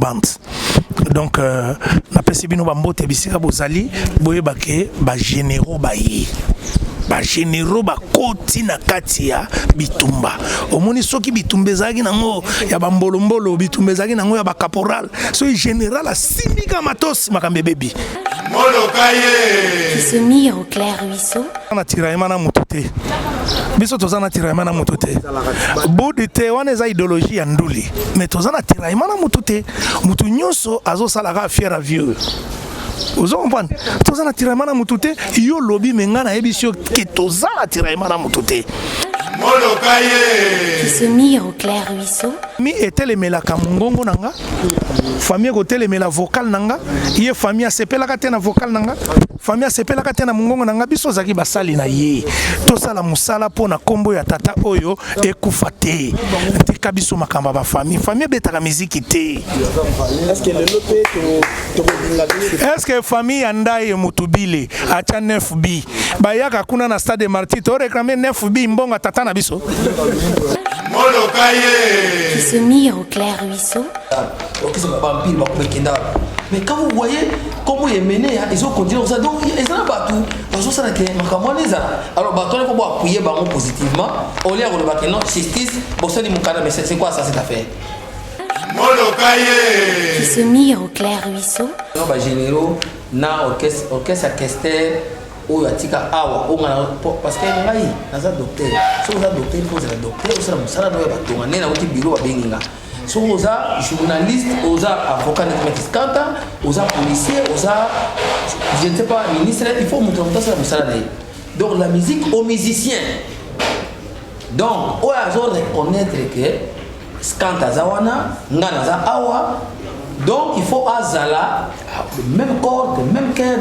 band. Donc napesi bino bambote bisika bozali boyebake ba généraux baye. Ba généraux ba koti na kati ya bitumba. Omoni soki bitumba ezaki nango ya bambolombolo, bitumba ezaki nango ya ba caporal. So général a sindika matos makambe bebi. Qui se mirent au clair ruisseau. Na tiraillement na mututé. Biso tozana tiraillement na mututé. Bodi te wana eza idéologie ya nduli. Mais tozana tiraillement na mututé. Mutu nyonso azo salaka fier à vieux. Vous comprenez? Tozana tiraillement na mututé. Yo lobby menga na ebisio ke tozana tiraillement na mututé. Qui se mirent au clair ruisseau. Mi etelemelaka mongongo nanga. Famille kotelemela vocal nanga. Ye famille asepelaka te na vocal nanga. Famille asepelaka te na mongongo nanga biso zaki basali na ye. Tosala musala pona kombo ya tata oyo ekufa te. Tika biso makamba ba famille. Famille betaka musique te. Est-ce que famille andaye mutubile acha 9B. Bayaka kuna na stade Martyr to réclamer 9B mbonga tata na biso. Qui se mirent au clair ruisseau. Mais quand vous voyez comment il est mené, ils ont continué comme ça. Donc, ils sont pas tout. Parce que ça, alors, il faut appuyer positivement. On les a non, justice, mais c'est quoi ça, cette affaire? Qui se mirent au clair ruisseau. Les généraux, na orchestre oyo atika awa parce que ngai naza docteur so za docteur il faut za docteur so musala no ba tonga nena uti biro ba benginga so oza journaliste oza avocat net kanta oza policier oza je ne sais pas ministre il faut montrer ça musala na. Donc la musique aux musiciens, donc oyo azo reconnaître que kanta zawana ngana za awa. Donc il faut azala le même corps, le même cœur,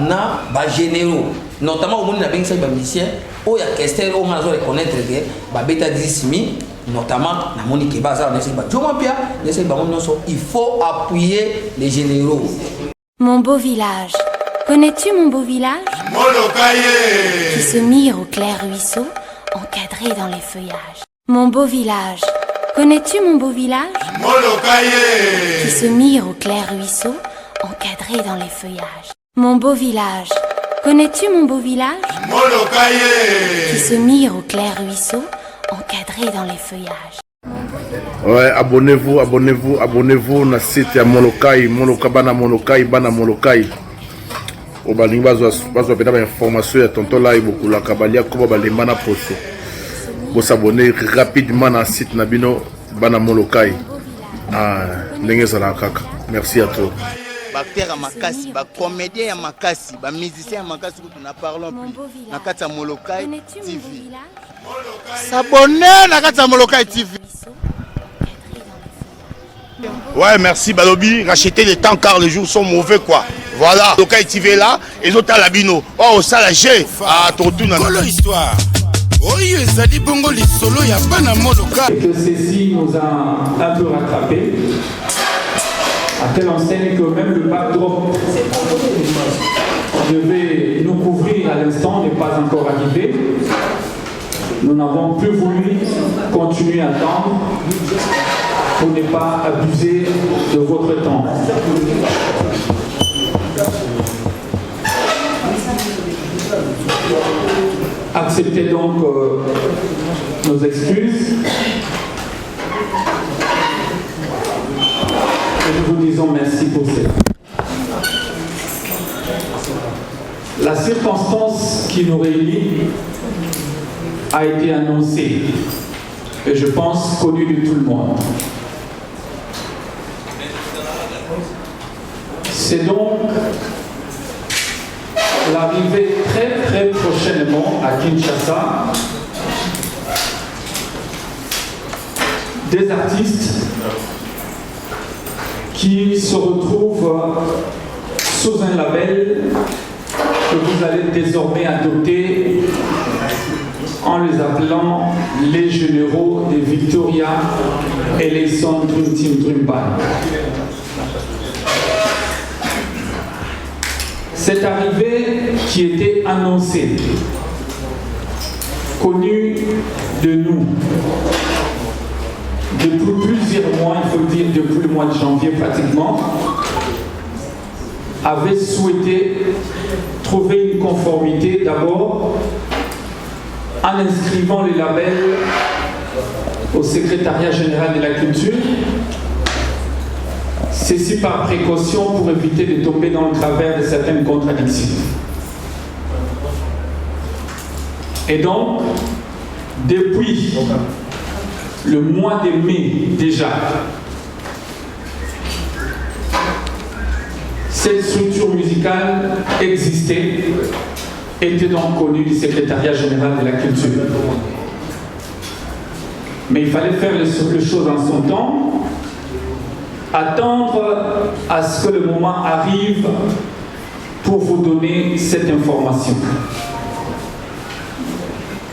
na ba généraux, notamment au monde na bengisa ba musicien, o ya kestel o ngazo reconnaître que ba beta dismi, notamment na moni ke baza na ba joma pia, il faut appuyer les généraux. Mon beau village. Connais-tu mon beau village? Qui se mirent au clair ruisseau, encadré dans les feuillages. Mon beau village. Connais-tu mon beau village? Qui se mirent au clair ruisseau, encadré dans les feuillages. Mon beau village. Connais-tu mon beau village? Qui se mirent au clair ruisseau, encadré dans les feuillages. Ouais, abonnez-vous na site ya Molokai, bana Molokai. O balingi bazwa pena ba information ya tonton là ibokula kabalia ko balemba na poso. Vous s'abonner rapidement à site Nabino Bana Molokai. Ndenge zala kaka. Merci à toi. Acteur à Makasi, comédien à Makasi, musicien à Makasi, nous ne parlons plus. Nakata Molokai TV. S'abonner Nakata Molokai TV. Ouais, merci Balobi. Rachetez les temps car les jours sont mauvais quoi. Voilà. Molokai TV là, et autres à l'abino. Oh, ça la G. Ah, ton tour dans l'histoire. Et que ceci nous a un peu rattrapé, à telle enseigne que même le backdrop qui devait nous couvrir à l'instant n'est pas encore arrivé. Nous n'avons plus voulu continuer à attendre pour ne pas abuser de votre temps. Acceptez donc nos excuses et nous vous disons merci pour cela. La circonstance qui nous réunit a été annoncée et je pense connue de tout le monde. C'est donc l'arrivée très prochainement à Kinshasa des artistes qui se retrouvent sous un label que vous allez désormais adopter en les appelant les généraux de Victoria et les Son Dream Team Dream Band. Cette arrivée qui était annoncée, connue de nous, depuis plusieurs mois, il faut le dire depuis le mois de janvier pratiquement, avait souhaité trouver une conformité d'abord en inscrivant les labels au secrétariat général de la culture, ceci par précaution pour éviter de tomber dans le travers de certaines contradictions. Et donc, depuis le mois de mai déjà, cette structure musicale existait, était donc connue du secrétariat général de la culture. Mais il fallait faire les choses en son temps, attendre à ce que le moment arrive pour vous donner cette information.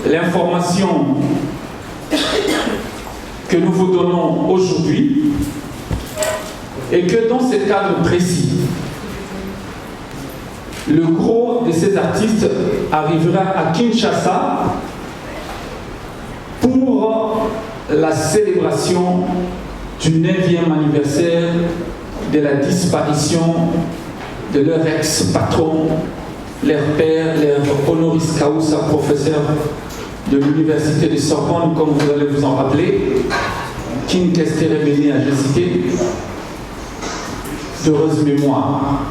L'information que nous vous donnons aujourd'hui est que dans ce cadre précis, le gros de ces artistes arrivera à Kinshasa pour la célébration du 9e anniversaire de la disparition de leur ex-patron, leur père, leur honoris causa, professeur de l'université de Sorbonne, comme vous allez vous en rappeler, King Kestere Bene a cité, d'heureuse mémoire.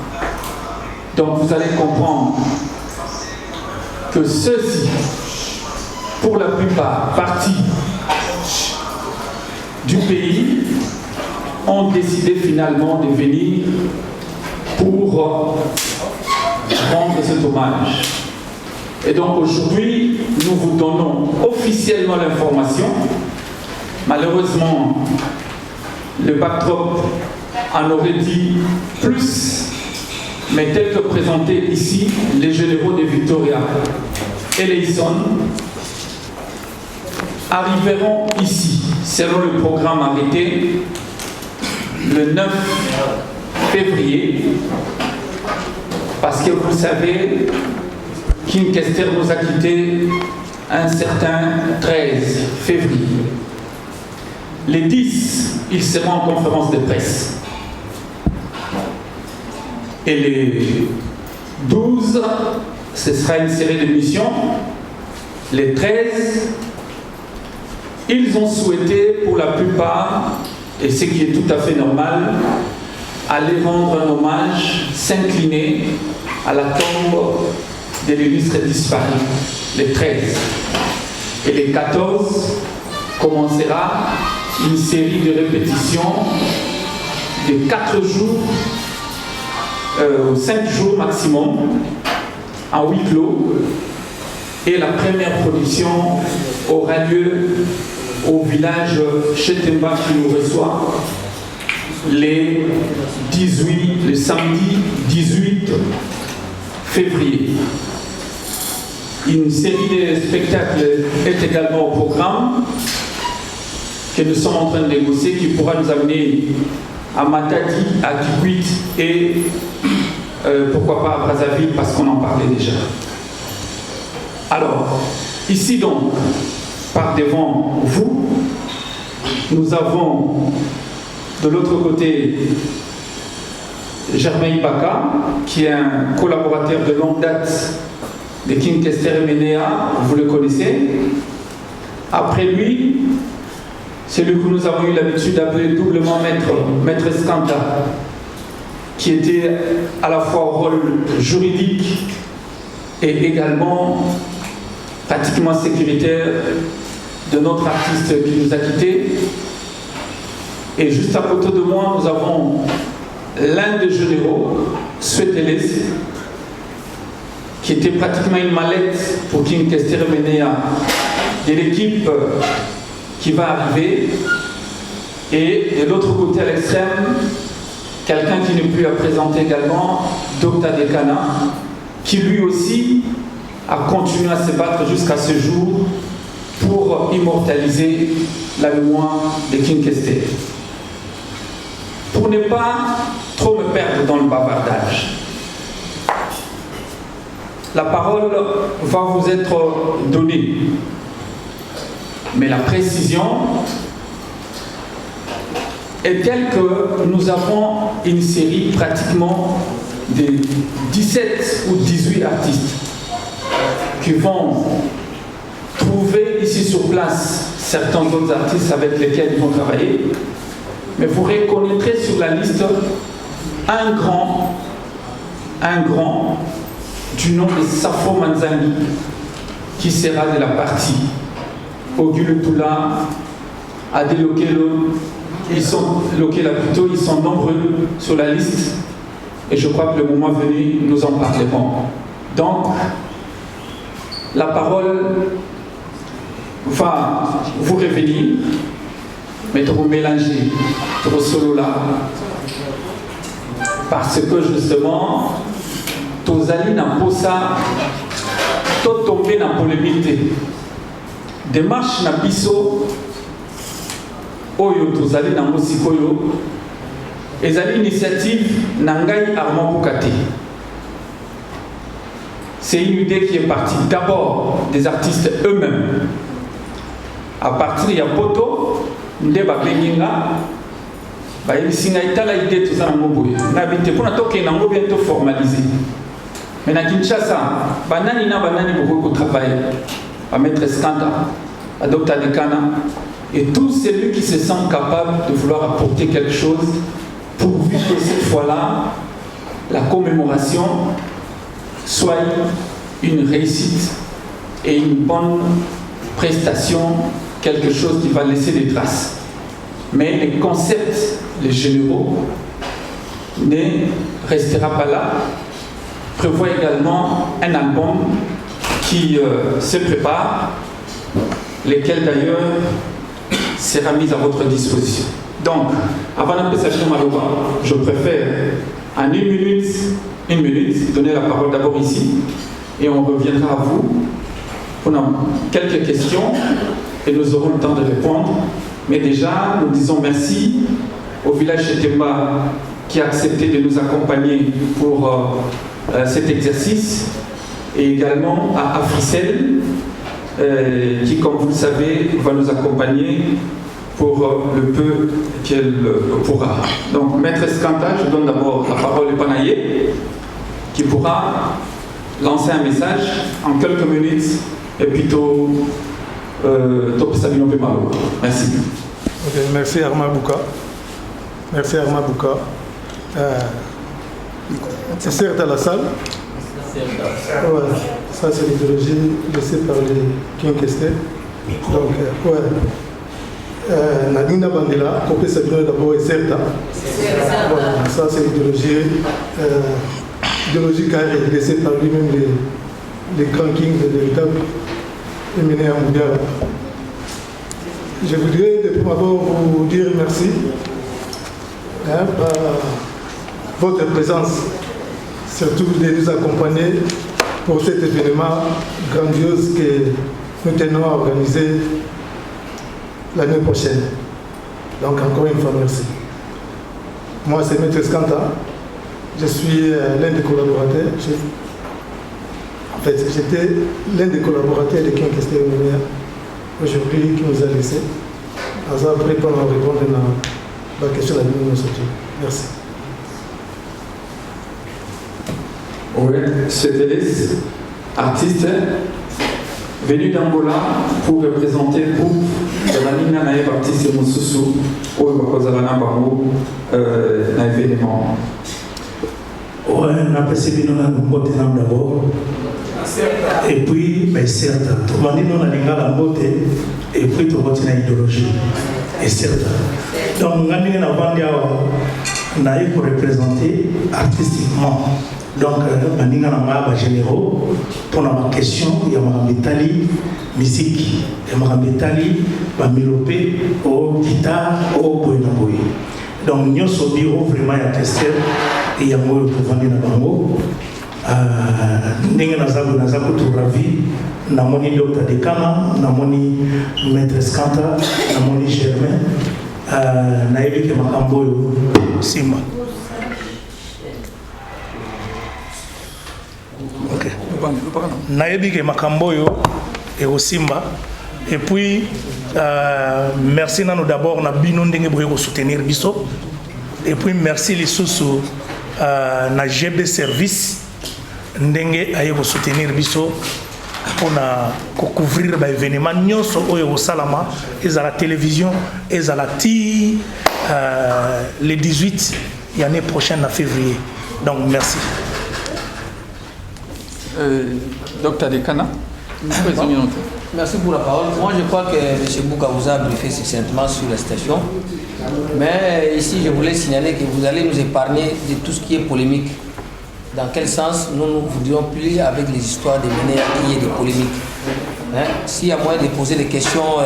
Donc vous allez comprendre que ceux-ci, pour la plupart partis du pays, ont décidé finalement de venir pour rendre cet hommage. Et donc aujourd'hui, nous vous donnons officiellement l'information. Malheureusement, le backdrop en aurait dit plus, mais tel que présenté ici, les généraux de Victoria et Leison arriveront ici, selon le programme arrêté, le 9 février, parce que vous le savez, King Kester nous a quittés un certain 13 février. Les 10, ils seront en conférence de presse. Et les 12, ce sera une série d'émissions. Les 13, ils ont souhaité, pour la plupart, et ce qui est tout à fait normal, aller rendre un hommage, s'incliner à la tombe de l'illustre disparu, les 13. Et les 14 commencera une série de répétitions de 4 jours, 5 jours maximum, en huis clos. Et la première production aura lieu au village Chetemba qui nous reçoit le samedi 18 février. Une série de spectacles est également au programme que nous sommes en train de négocier, qui pourra nous amener à Matadi, à Kikwit et pourquoi pas à Brazzaville, parce qu'on en parlait déjà. Alors, ici donc, par devant vous, nous avons de l'autre côté Germain Ibaka, qui est un collaborateur de longue date de King Kestere Bene, vous le connaissez. Après lui, celui que nous avons eu l'habitude d'appeler doublement Maître Skanta, qui était à la fois au rôle juridique et également pratiquement sécuritaire de notre artiste qui nous a quittés. Et juste à côté de moi, nous avons l'un des généraux, Sweteles, qui était pratiquement une mallette pour King Kestere Bene de l'équipe qui va arriver. Et de l'autre côté à l'extrême, quelqu'un qui n'est plus à présenter également, Dr Dekana, qui lui aussi a continué à se battre jusqu'à ce jour pour immortaliser la mémoire de King Kestere. Pour ne pas trop me perdre dans le bavardage, la parole va vous être donnée, mais la précision est telle que nous avons une série pratiquement de 17 ou 18 artistes qui vont trouver ici sur place certains autres artistes avec lesquels ils vont travailler. Mais vous reconnaîtrez sur la liste un grand du nom de Safo Manzani qui sera de la partie. Ogule Toula, Adel Okelo, ils sont nombreux sur la liste et je crois que le moment venu, nous en parlerons. Donc, la parole va vous revenir, mais trop mélanger, trop solo là, parce que justement, Tozali n'a pas ça, tout tombé dans la polémique. Démarche na biso, Oyo Tozali na Mosikoyo, ezali initiative Nangai Armand Boukate. C'est une idée qui est partie d'abord des artistes eux-mêmes. À partir de Yapoto, Ndeba Beninga, Baïsinga Itala idée tout ça dans Moboye. N'habite pour notre toque n'ango bientôt formalisé. Mais na Kinshasa, banani beaucoup de travail. À Maître Skanda, à Dr Dekana, et tous celui qui se sent capable de vouloir apporter quelque chose pourvu que cette fois-là, la commémoration soit une réussite et une bonne prestation, quelque chose qui va laisser des traces. Mais les concepts, les généraux, ne restera pas là. Prévoit également un album qui se prépare, lesquels d'ailleurs sera mis à votre disposition. Donc, avant d'apprécier Maloba, je préfère en une minute, donner la parole d'abord ici, et on reviendra à vous. On a quelques questions et nous aurons le temps de répondre. Mais déjà, nous disons merci au village Chetemba qui a accepté de nous accompagner pour cet exercice, et également à Africel qui, comme vous le savez, va nous accompagner pour le peu qu'elle pourra. Donc, Maître Skanta, je donne d'abord la parole à Panaye, qui pourra lancer un message en quelques minutes, et plutôt Sabino Pemalo. Merci. Okay, merci Armand Bouka. Merci Armand Bouka. C'est certes à la salle. Ouais, ça c'est l'idéologie laissée par les Kinkesté. Donc, ouais. Nadina Bandela, Copé Sabino d'abord et Certa. Voilà, ça c'est l'idéologie carrée laissée par lui-même les grands kings de véritable éminents à Moubiala. Je voudrais d'abord vous dire merci par votre présence, surtout de nous accompagner pour cet événement grandiose que nous tenons à organiser l'année prochaine. Donc encore une fois, merci. Moi, c'est Maître Skanta. Je suis l'un des collaborateurs. En fait, j'étais l'un des collaborateurs de Kinkesté aujourd'hui qui nous a laissé. Après, pour répondre à la question de la merci. Oui, c'est Delis, artiste, venu d'Angola pour représenter le groupe de la ligne naïve artiste Moussousou au Bakozalana Barou dans l'événement. Ouais, on a passé bien dans le mot d'abord. Et puis, ben certes, tout le monde dit qu'on a la beauté et puis tout le monde a l'idéologie. Et certes. Donc, on a eu pour représenter artistiquement. Donc, on a un généraux pour la question, il y a un métalli, musique, il y a un métalli, un mélopé, au guitare, au boy. Donc, nous sommes au bureau vraiment à tester et il y a un mot pour vendre dans le bango. Ndenge naza kutuраvi namoni Dr Dekana namoni Maître Skanta namoni Germain nayebi ke makambo oyo simba. Okay. Nayebi ke makambo oyo e osimba Et puis, merci nano d'abord na bino ndenge boye ko soutenir biso. Et puis merci les sous na GB service ndenge aye ko soutenir biso pour couvrir ba événement nyonso oyo ko salama et à la télévision et à la ti le 18 l'année prochaine en février. Donc merci. Docteur Dekana. Merci pour la parole. Moi, je crois que M. Bouka vous a briefé succinctement sur la station. Mais ici, je voulais signaler que vous allez nous épargner de tout ce qui est polémique. Dans quel sens nous ne voudrions plus, avec les histoires de mener à qu'il y ait des polémiques. Hein? S'il y a moyen de poser des questions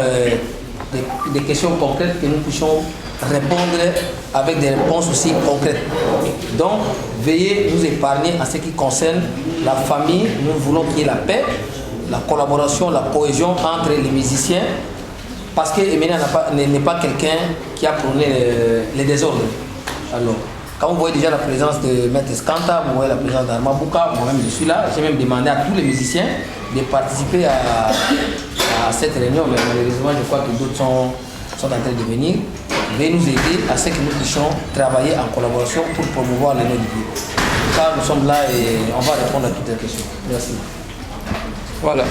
concrètes, que nous puissions répondre avec des réponses aussi concrètes. Donc, veuillez nous épargner en ce qui concerne la famille. Nous voulons qu'il y ait la paix, la collaboration, la cohésion entre les musiciens, parce que Emenia n'est pas quelqu'un qui a prôné les désordres. Alors, quand vous voyez déjà la présence de Maître Skanta, vous voyez la présence d'Arma Bouka, moi-même je suis là, j'ai même demandé à tous les musiciens de participer à cette réunion, mais malheureusement je crois que d'autres sont en train de venir. Veuillez nous aider à ce que nous puissions travailler en collaboration pour promouvoir les noms du groupe. Car nous sommes là et on va répondre à toutes les questions. Merci. Voilà.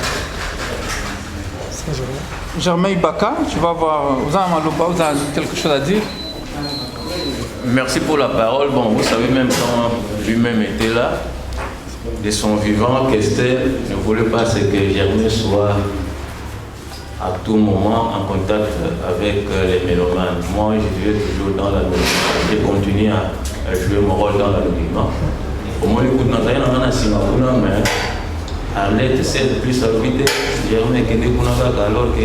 Germain Baka, tu vas voir, vous avez quelque chose à dire? Merci pour la parole. Bon, vous savez, même quand lui-même était là, de son vivant, qu'Esther ne voulait pas que Germain soit à tout moment en contact avec les mélomanes. Moi, je vivais toujours dans l'anonymat. J'ai continué à jouer mon rôle dans l'anonymat. Au moins, écoute, nous avons un Singapour, mais à l'aide, c'est plus à vite. Germain qui est alors que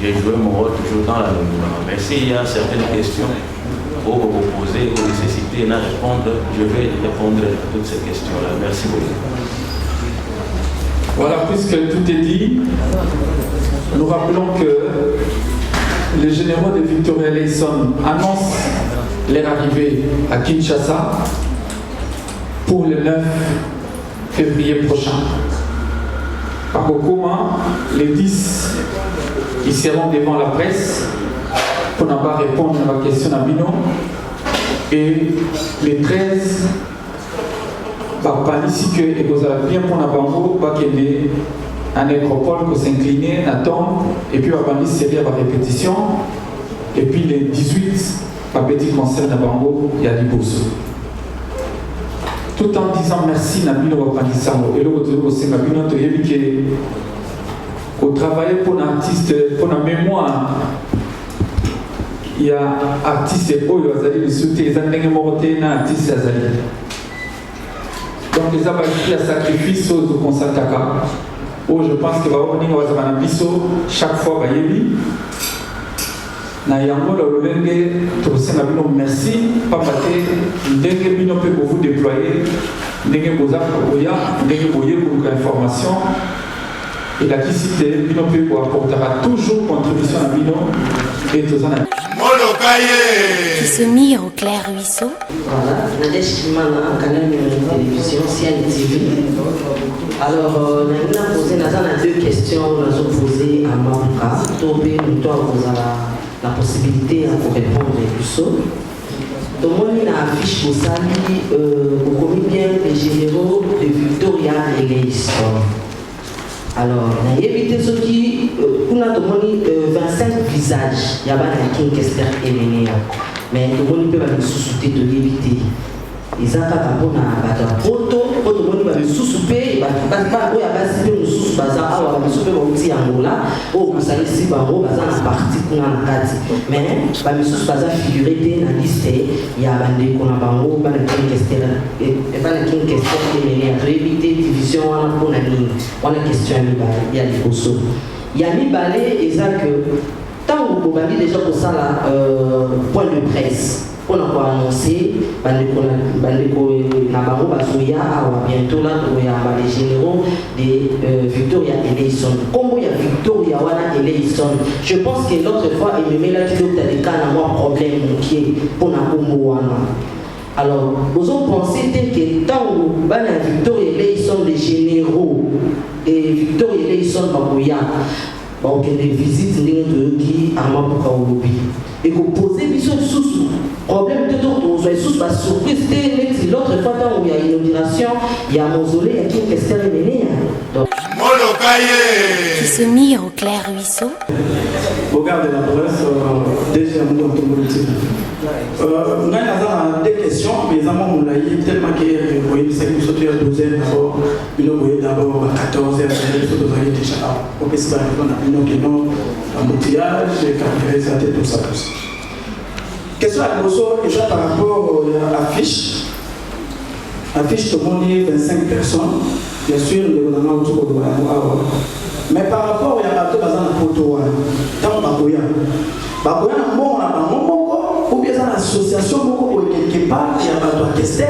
j'ai joué mon rôle toujours dans l'anonymat. Mais s'il y a certaines questions que vous posez, vous nécessitez d'en répondre, je vais répondre à toutes ces questions-là. Merci beaucoup. Voilà, puisque tout est dit, nous rappelons que les généraux de Victoria Leyson annoncent leur arrivée à Kinshasa pour le 9 février prochain. Par comment les 10, ils seront devant la presse pour ne pas répondre à la question à Bino. Et les 13, ici que vous avez bien pour la bango, pas qu'il y ait un nécropole qui s'incline, un tombe, et puis on va série à la répétition. Et puis les 18, un petit concert de bango, il y a du bourse. Tout en disant merci Nabino Wapandisango. Et le retour aussi Nabino te yébique au travail pour un artiste, pour la mémoire. Il y a artiste et Oyo Azali, le soutien, les années mortées, artiste Azali. Donc les abajoutés à sacrifice aux consacraka. Oh, je pense que va revenir aux abanabiso chaque fois va yébi. Na yango le lenge to senga bino merci papa te ndenge bino peut vous déployer ndenge boza koya ndenge boye pour information et la cité bino peut apportera toujours contribution à bino et tozana qui se mire au clair ruisseau. Voilà, Nadège Kimana, canal de télévision, Ciel TV. Alors, nous avons posé deux questions, nous avons posé à Marouka. Tobé, nous avons la possibilité de répondre à Ruisseau. Donc, moi, il y a une affiche pour ça, au comité des généraux de Victoria et Leison. Alors, on a évité ce qui, on a demandé 25 visages, il y a pas de Kester et Ménéa. Mais tout le monde peut me sous-souter de l'éviter. Ils ont pas pour la photo, tout le monde va me sous-souper, il va pas me sous-bazar, ah, on va me souper au petit Angola, oh, vous savez si Baro, bazar la partie qu'on a en carte. Mais, va me sous-bazar figuré dans la liste, il y a bandé qu'on a Bango, pas de Kester et pas de Kester et Ménéa. Pour éviter division, on a une question à Mibale, il y a des bossos. Il y a Mibale, et ça que, tant que vous avez déjà pour ça, point de presse. On a annoncé, bientôt là, les généraux de Victoria et Leison. Comme il y a Victoria et Leison, je pense que l'autre fois, il me met là, il y a des cas, un problème qui est pour la Combo. Alors, vous en pensez que tant que la Victoria ils sont des généraux et Victoria ils sont Baboya, donc des visites qui Armand Poukaoubi et que poser mission sous problème de d'autres sous la surprise c'était l'autre fois où il y a inauguration il y a un mausolée il y a qui est terminé donc qui se mire au clair ruisseau. Regardez la presse, déjà nous on a des questions, mais nous avons tellement que vous voyez, c'est que nous sommes à 12h d'abord, nous voyons d'abord à 14h, nous sommes déjà au festival, nous avons un embouteillage, caractérisé tout ça. Question à Bosso, déjà par rapport à l'affiche. Affiche tout le monde 25 personnes, bien sûr, le gouvernement autour de mais par rapport à la photo, dans Baboya, Baboya, on a un moment, ou bien l'association, quelque part, il y a un orchestre,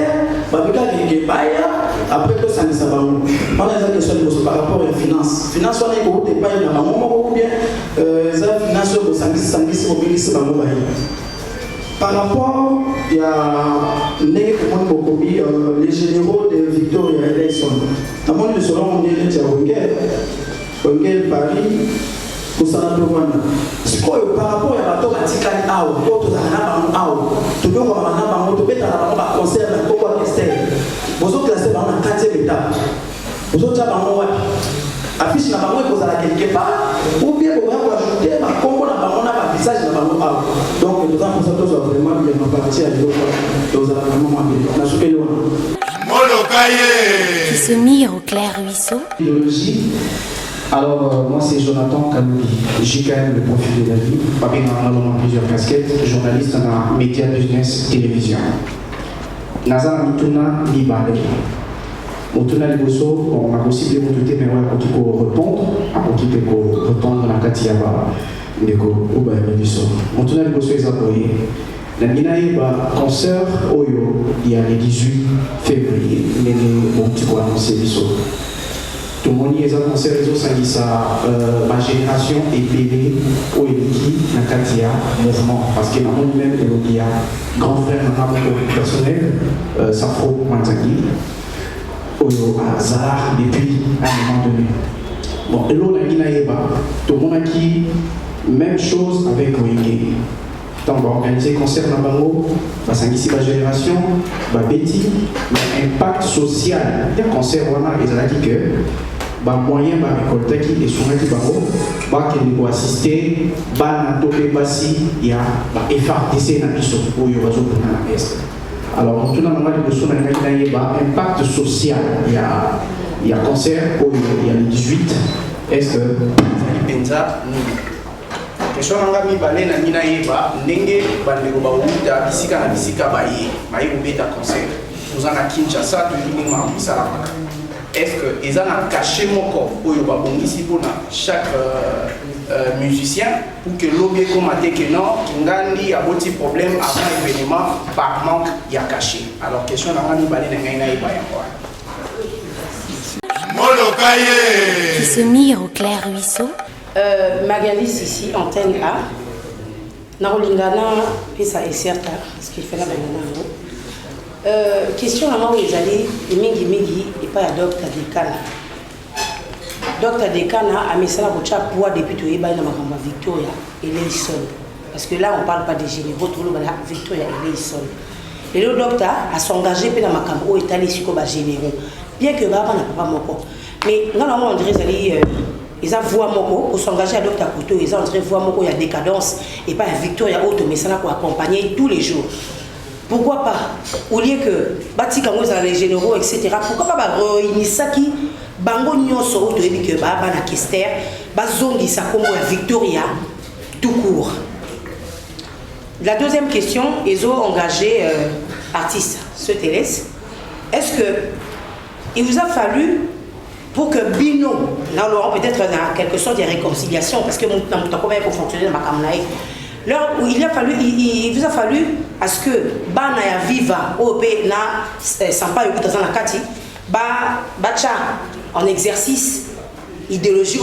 Babika quelque part, après que ça ne s'en va. On a des questions par rapport à la finance. Finance, on est au départ, il y a un moment, ou bien, la finance, au Sanguis, au ministre, par rapport, il y a les généraux de Victoria Eleison. À mon avis, selon on est Wengel, Paris, pour ça, par rapport à la tour Atikani Ao, autres Ao, tout le monde a un concert à Coco Castel. Vous autres classez dans la 4e étape. Vous autres, affiche na bango ekozala quelque part ou bien on va ajouter ma combo na bango na visage na bango awa donc nous avons ça tous vraiment bien parti à l'eau dans un moment bien na soukelo Molokaye qui se mire au clair ruisseau. Alors, moi c'est Jonathan Kanouli. J'ai quand même le profil de la vie. Papi m'a dans plusieurs casquettes. Journaliste dans Média Business Télévision. Nazar Mituna Libale. Motuna Liboso, on a aussi bien douté, mais on a pu répondre. On a répondre dans la Katiaba. Ndeko Uba Liboso. Motuna Liboso est appuyé. La Minaï va concert Oyo, il y a le 18 février. Mais on peut annoncer Liboso. Tout le monde est à concert réseau Sangisa, ma génération est payée au Eliki, Nakatia, mouvement. Parce que dans le monde même, il y a grand frère, un personnel, Safro Mantagui, au hasard, depuis un moment donné. Bon, et l'autre, tout le monde a qui, même chose avec Wenge. Donc, on va organiser concert dans Bango, Sangisi, ma génération, Betty, l'impact social, il y a un concert, voilà, ils ont dit que. Moyen ba récolter qui est soumis qui ba qui doit assister ba na topé basi ya ba FRDC na biso pour yo bazo na est. Alors tout na normal de son na ba impact social il y a concert pour il y a le 18 est penza question nga mi balé na mina yeba ndenge bandeko ba wuta bisika ba yi ubeta concert nous en a Kinshasa to yini ma bisala. Est-ce que ils ont caché mon corps pour chaque musicien pour que l'objet commenté que non, qu'il y a beaucoup de problèmes avant l'événement par manque il y a caché. Alors question n'a pas balé qui se mire au clair ruisseau. Magali ici antenne A. Narolingana puis ça est certain ce qu'il fait là maintenant. Question à moi où ils allaient, et pas à Docteur Dekana. Docteur Dekana a mis ça là pour chaque poids depuis tout le monde Victoria et Leison. Parce que là on ne parle pas des généraux, tout le monde Victoria et Leison. Et le docteur a s'engagé dans ma campagne où est allé sur les généraux. Bien que Baba n'a pas mon corps. Mais non, on dirait ils ont voix moko pour s'engager à Docteur Couteau, ils ont voix moko, il y a décadence et pas un Victoria autre, mais ça là pour accompagner tous les jours. Pourquoi pas, au lieu que Batika les généraux, etc., pourquoi pas réunir ça qui bango nyonso auto et que ba na Kester, bazongi sa comme Victoria tout court. La deuxième question, ils ont engagé artistes, ce Télès. Est-ce que il vous a fallu pour que Bino, peut-être dans quelque sorte de réconciliation, parce que mon temps comment pour fonctionner dans ma caméra. Alors, il vous a fallu à ce que Bana ya Viva, OP, na Sampa Yokuta Zana Kati, Bacha en exercice idéologie,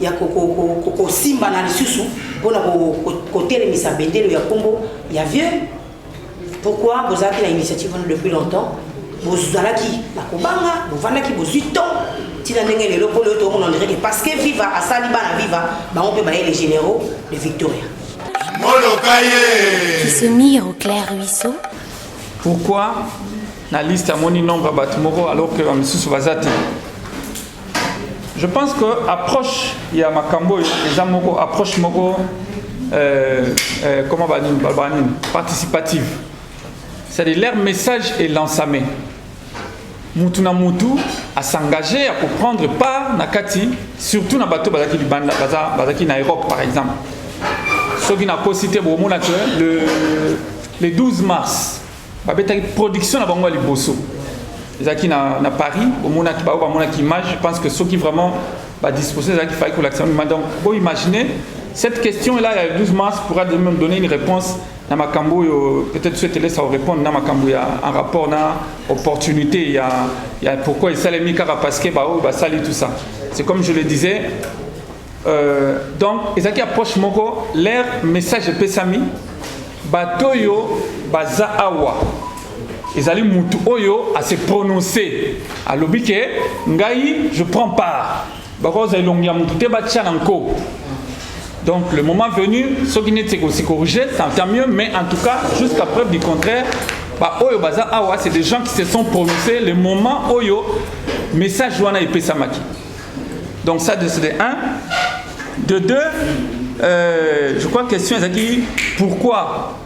il y a Koko Simba na Lissusu, pour côté les Missa Bendé, il y a Combo, il y a vieux. pourquoi vous avez l'initiative depuis longtemps? Vous avez la Kobanga, vous avez 8 ans. Parce que Viva, à Saliba, Viva, on peut bailler les généraux de Victoria. Qui se mirent au clair ruisseau. Pourquoi la liste a mon nombre Batumoro alors que M. Souvazati? Je pense que approche, il y a Makambo, les Amoko, approche Moko, comment va dire, participative. C'est-à-dire leur message est l'ensamé. Mutuna Mutu à s'engager à prendre part Nakati, surtout dans le bateau Bazaki Nairok par exemple. Ce qui n'a pas cité le 12 mars, la production de Liboso. Zaki na Paris, au Mona qui image, je pense que ceux qui vraiment va disposer, il fallait que l'action. Donc, vous imaginez, cette question-là, il y a le 12 mars, pourra même donner une réponse. Peut-être souhaiter laisser répondre dans il y a un rapport, une opportunité, il y a pourquoi il s'est mis parce que tout ça. C'est comme je le disais. Donc, ils ont qui approche Moko, leur message de Pesami, Batoyo, Baza Awa. Ils allaient Moutou Oyo à se prononcer. À l'obike, Ngaï, je prends part. Baroza et Longia Moutou Tebachananko. Donc le moment venu, ceux qui n'étaient aussi corrigés, c'est mieux, mais en tout cas, jusqu'à preuve du contraire, Oyo Baza Awa, c'est des gens qui se sont prononcés le moment Oyo, message Joana et Pesamaki. Donc ça, c'est de 1. De 2, je crois que la question est dit pourquoi.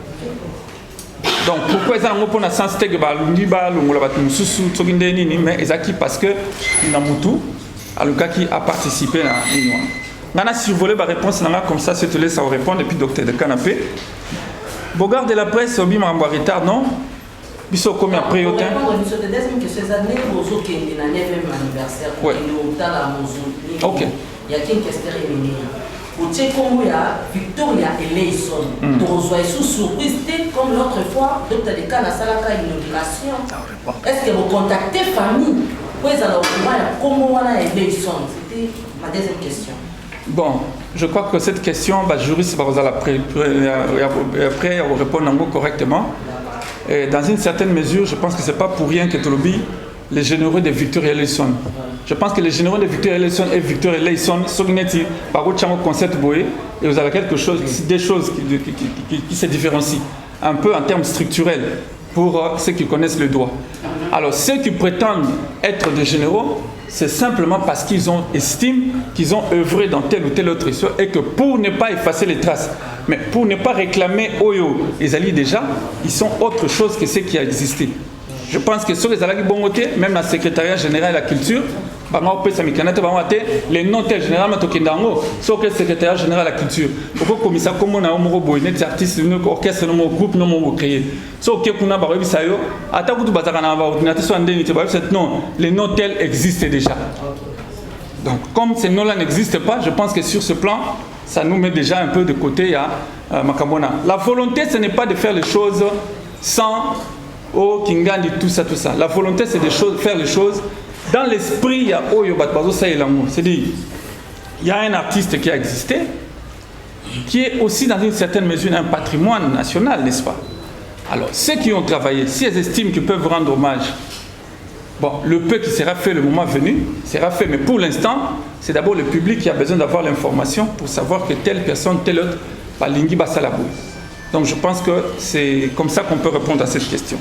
Donc pourquoi ils ont un sens de mais ils parce que Namutu, qui a participé à l'Union. On a survolé ma réponse comme ça, je te laisse en répondre et puis docteur de canapé. Bogard de la presse, au bim en retard, non? Biso comme après au temps. Ok. Il y a qu'une question éminente. Au Tchékomoya, Victoria et Leison, tu sous surprise comme l'autre fois, docteur de Kana Salaka inauguration. Est-ce que vous contactez famille? Puis alors, comment on a et Leison? C'était ma deuxième question. Bon, je crois que cette question, juriste va vous après répondre correctement. Et dans une certaine mesure, je pense que ce n'est pas pour rien que Tolobi, les généraux de Victoria et Leison. Je pense que les généraux de Victoria et Leison et Victoria et Leison sont par contre un concept boé et vous avez quelque chose, des choses qui se différencient un peu en termes structurels pour ceux qui connaissent le droit. Alors ceux qui prétendent être des généraux, c'est simplement parce qu'ils ont estiment qu'ils ont œuvré dans telle ou telle autre histoire et que pour ne pas effacer les traces, mais pour ne pas réclamer Oyo et Zali déjà, ils sont autre chose que ce qui a existé. Je pense que sur les alagis bon côté, même la secrétariat général de la culture, les noms tels généralement tokendango, sur le secrétariat général de la culture. Pourquoi commissaire comme on a un mot net artiste, un orchestre, un groupe, un mot créé. Sur que kuna barobi sayo, attaque du bazarana va ordinateur soit indemnité, non, les noms tels existent déjà. Donc comme ces noms-là n'existent pas, je pense que sur ce plan, ça nous met déjà un peu de côté à Makambona. La volonté, ce n'est pas de faire les choses sans Kingandi, tout ça. La volonté, c'est de faire les choses dans l'esprit. Il y a Oyo Batbazo Saïlamou. C'est-à-dire, il y a un artiste qui a existé, qui est aussi dans une certaine mesure un patrimoine national, n'est-ce pas? Alors, ceux qui ont travaillé, si elles estiment qu'ils peuvent rendre hommage, bon, le peu qui sera fait le moment venu, sera fait. Mais pour l'instant, c'est d'abord le public qui a besoin d'avoir l'information pour savoir que telle personne, telle autre, Balingi Basalabou. Donc je pense que c'est comme ça qu'on peut répondre à cette question.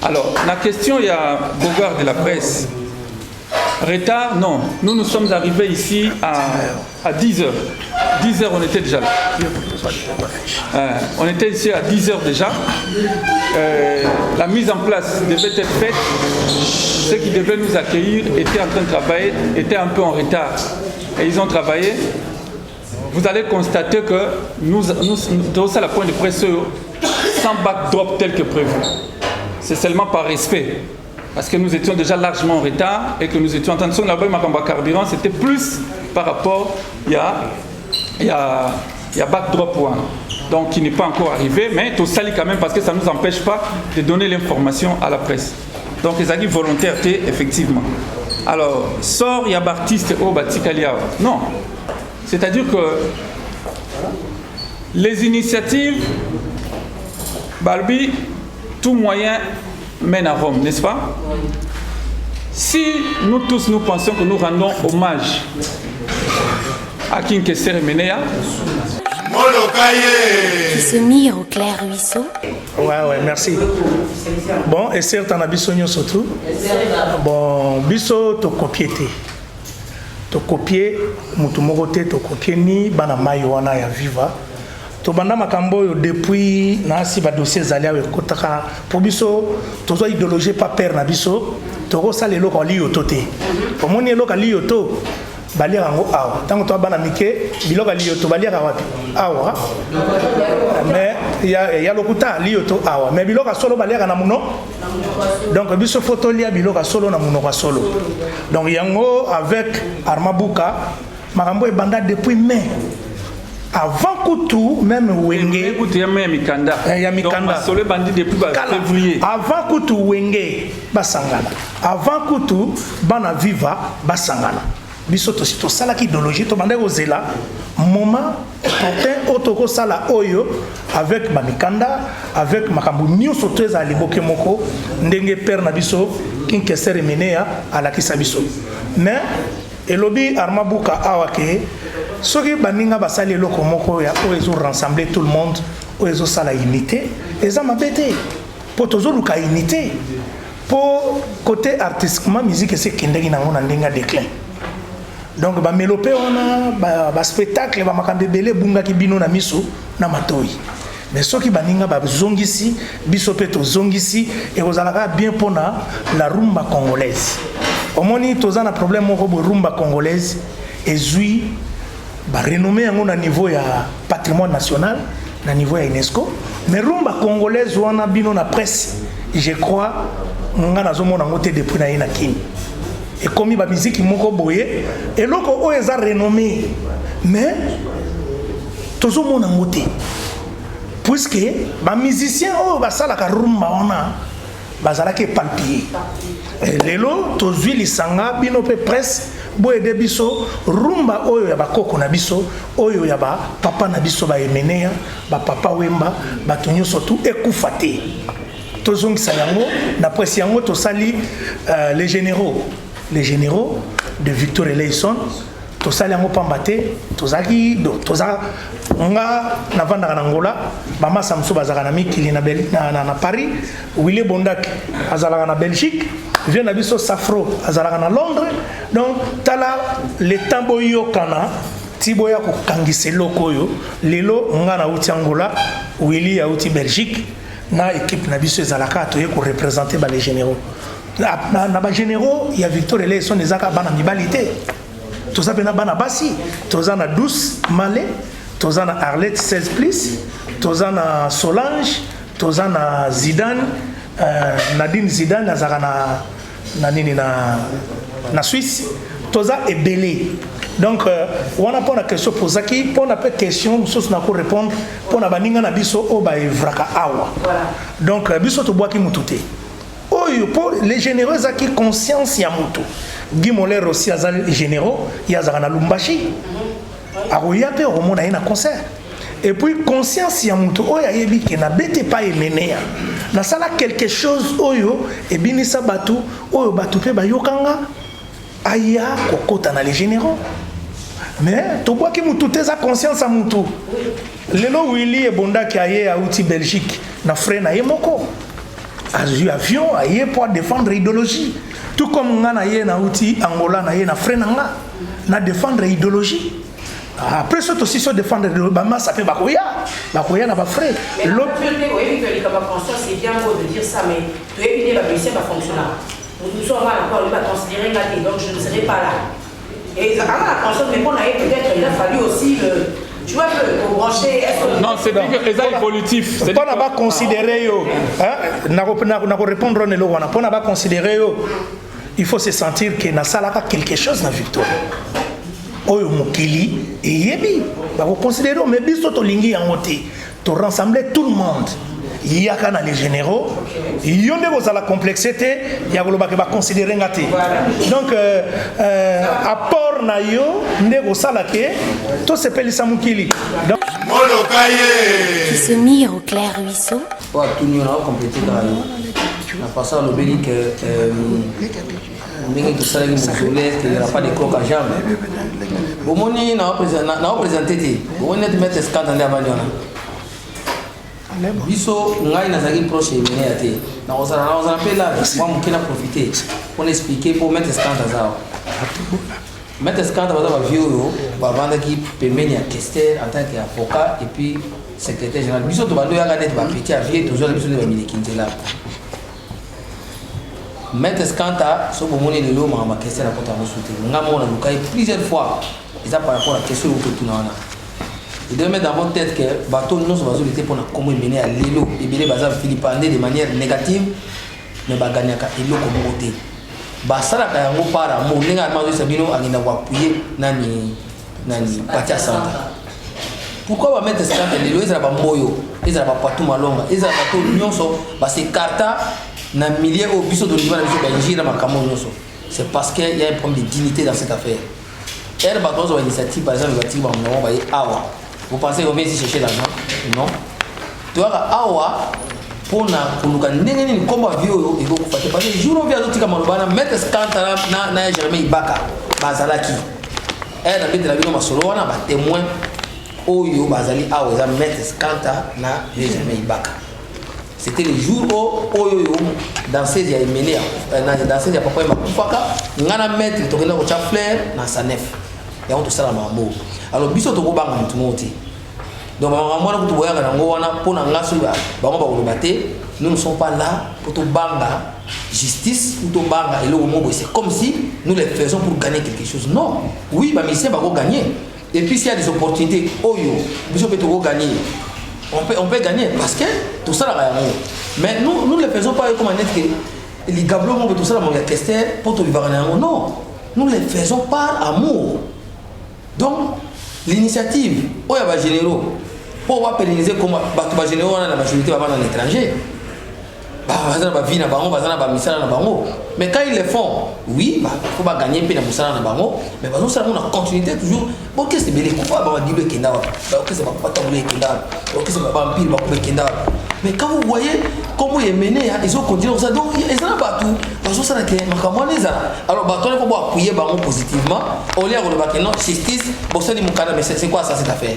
Alors, la question, il y a Bogard de la presse. Retard, non. Nous sommes arrivés ici à 10h. 10h, on était déjà là. On était ici à 10h déjà. La mise en place devait être faite. Ceux qui devaient nous accueillir étaient en train de travailler, étaient un peu en retard. Et ils ont travaillé. Vous allez constater que nous donnons à la pointe de presse sans backdrop tel que prévu. C'est seulement par respect. Parce que nous étions déjà largement en retard et que nous étions en train de se faire un carburant, c'était plus par rapport, il y a backdrop one. Donc qui n'est pas encore arrivé, mais tout sali quand même parce que ça ne nous empêche pas de donner l'information à la presse. Donc les avis volontaires, effectivement. Alors, sort, il y a Baptiste au Batikalia. Non. C'est-à-dire que les initiatives, Barbie, tout moyen mène à Rome, n'est-ce pas? Si nous tous nous pensons que nous rendons hommage à King Kester Emenea, qui se mire au clair ruisseau. Ouais, merci. Bon, et certes, on a besoin surtout. Bon, biso to copier. To copier, mutumorote, to copier ni bana maïwana ya viva. To banda makambo depuis na si ba dossier zalia we kotaka pour biso to zo idéologie pas père na biso to ko sala eloko li yotote. Pour moni eloko li yoto balia ngo awa tango to bana mike biloko li yoto balia wapi awa mais ya lokuta li yoto awa mais biloko solo balia na muno donc biso photo lia biloko solo na muno ka solo donc yango avec Armabuka makambo e banda depuis mai avant Koutou, même Wenge. Écoute, il y a Mikanda. Il y a Mikanda. Donc, Masole bandit depuis février. Avant Koutou, Wenge, Basangana. Avant Koutou, Bana Viva, Basangana. Bisoto, si tu as la idéologie, tu as Zela, moment, porté Otoko Sala Oyo, avec Mikanda, avec Makambu New Sotoza à l'époque Moko, Ndenge Père Nabiso, Kinkeser et Menea, à la Kisabiso. Mais, et lobby Armabuka Awake, ceux qui baninga basali loko moko ya oezo rassembler tout le monde oezo sala unité eza mabete pour toujours luka unité pour côté artistiquement musique c'est kindegi na ngona ndenga déclin donc ba mélopé on a ba spectacle ba makambe belé bunga ki bino na miso na matoi mais ceux qui baninga ba zongisi biso peto zongisi et ozalaka bien pona la rumba congolaise au moni tozana problème moko bo rumba congolaise ezui ba renommé yango na niveau ya patrimoine national na niveau ya UNESCO mais rumba congolaise wana bino na presse je crois nga nazomona ngote depuis na ina kini et comme ba musique moko boye et loko o eza renommé mais tozomona ngote puisque ba musicien o ba sala ka rumba wana bazala ke palpier lelo tozwi lisanga bino pe presse boye de biso rumba oyo ya bakoko na biso oyo ya ba papa na biso ba Emenea ba papa Wemba ba tonyo surtout ekufate tozongisa yango na presse yango to sali les généraux de Victor Eleison to sali yango pambate tozaki do toza nga na vanda na Angola ba masa mso bazaka na mikili na Paris Willy Bondak azalaka na Belgique vient na biso Safro azalaka na Londres donc tala le tambo yokana tiboya ko kangise lokoyo lelo nga na uti Angola Willy ya uti Belgique na équipe na biso ezalaka to ko représenter ba les généraux na ba généraux il y a Victor Eleison ezaka bana mibalité toza pena bana basi toza na 12 Malé toza na Arlette 16 plus toza na Solange toza na Zidane Nadine Zidane azaka na nini na Suisse toza ebele donc on a pas la question posaki pour na pe question source na ko répondre pour na baninga na biso o ba evraka awa donc biso to boaki mutute oyo pour les généraux qui conscience ya mutu Guimoler aussi azal généraux yazaka na Lumbashi akoya pe omona ina concert et puis conscience ya mutu oyo ayebi ke na bete pa Emenea na sala quelque chose oyo ebinisa batu oyo batu pe bayokanga aya kokota na les généraux mais to boaki mutu teza conscience ya mutu lelo Willy Ebondaki aye a uti Belgique na frère na yemoko azu avion aye pour défendre idéologie tout comme nga na ye na uti Angola na ye na frère nga na défendre idéologie après ça aussi se défendre ba massa pe bakoya na ba frère l'autre c'est bien beau de dire ça mais tu es venu la policier va fonctionner nous sommes là encore il va considérer nga donc je ne serai pas là et ça la conscience mais pour peut-être il a fallu aussi tu vois que brancher non c'est bien que ça évolutif c'est pas na ba considérer yo na ko répondre ne lo wana pour na ba considérer yo il faut se sentir que na salaka quelque chose na victoire oyo mokili eyebi ba ko considérer mais biso to lingi yango te to rassembler tout le monde yaka na les généraux yo nde kozala complexité ya koloba ke baconsidere nga te donc apport na yo nde kosala ke tosepelisa mokili qui se mire au clair ruisseau. Ouais, tout le monde a complété quand même. On a passé à l'obélique ndenge tosalaki mosole qu'il n'y aura pas de croc à jambe. Bomoni na présenté te bomoni neti mettre scandale nde avandi wana biso ngai nazalaki proche emene ya te nakozala mpe la mwa moke na profite mpona expliquer mpo mettre scandale azawa mettre scandale baza bavie oyo bavandaki pembeni ya Kester en tant que avocat et puis secrétaire général biso tobando oyaka neti bapeti avie tozwaka biso nde bamileki nzela Maître Skanta, ce moment où le l'homme a question à côté de nous, on a plusieurs fois, et ça par rapport à la question où tout le monde a. Il doit mettre dans votre tête que le bateau nous va être pour comment mener à l'élo, et bien les bazar philippandais de manière négative, mais va gagner à l'élo comme côté. Basara kayango para, mon n'enga armado sabino a gagné à appuyer nani patia santa. Pourquoi va mettre Skanta l'élo? Ils ont pas moyo, ils ont pas partout malonga, ils ont pas tout nyonso, parce que carta na milieu au biso de l'Ivoire c'est parce qu'il y a un problème de dignité dans cette affaire. Elle va dans une initiative, par exemple, Awa. Vous pensez qu'on vient ici chercher l'argent? Non. Tu vois, Awa, pour nous combat vieux, il faut faire parce que jour où vient d'autres comme mettre Skanta na Jeremy Ibaka, Bazalaki. Elle a mis de la vie dans ma solo, on a témoin. Oyo Bazali Awa, mettre Skanta na Jeremy Ibaka. C'était le jour où Oyo dansait il y a mené dansait il y a papa Makufaka ngana mettre tokenda ko fleur na sanef ya on to sala mambo alors biso to ko banga mutu moti donc maman ko to boyaka nango wana pona ngaso ba bango ba ko baté nous ne sommes pas là pour to banga justice ou to banga et le mot c'est comme si nous les faisons pour gagner quelque chose non oui ba mission ba ko gagner et puis s'il y a des opportunités Oyo biso peut to gagner on peut gagner parce que tout ça là mais nous ne le faisons pas comme que les gablos vont tout ça là mon Kester pour tout vivre non nous le faisons par amour donc l'initiative oh ya ba généraux pour va pérenniser comme ba généraux na la majorité va dans l'étranger bazana ba vie na bango bazana ba misala na bango mais quand ils le font oui faut pas gagner pe na musala na bango mais bazon ça on a continuité toujours bon qu'est-ce que belé quoi ba dibe kenda ba qu'est-ce que ba tambule kenda qu'est-ce que ba mpile ba ko kenda mais quand vous voyez comment il est mené ils ont continué ça donc ils sont pas tout bazon ça que makamone ça alors ba tole faut ba appuyer bango positivement au lieu de ba que non justice bon ça ni mukana mais c'est quoi ça cette affaire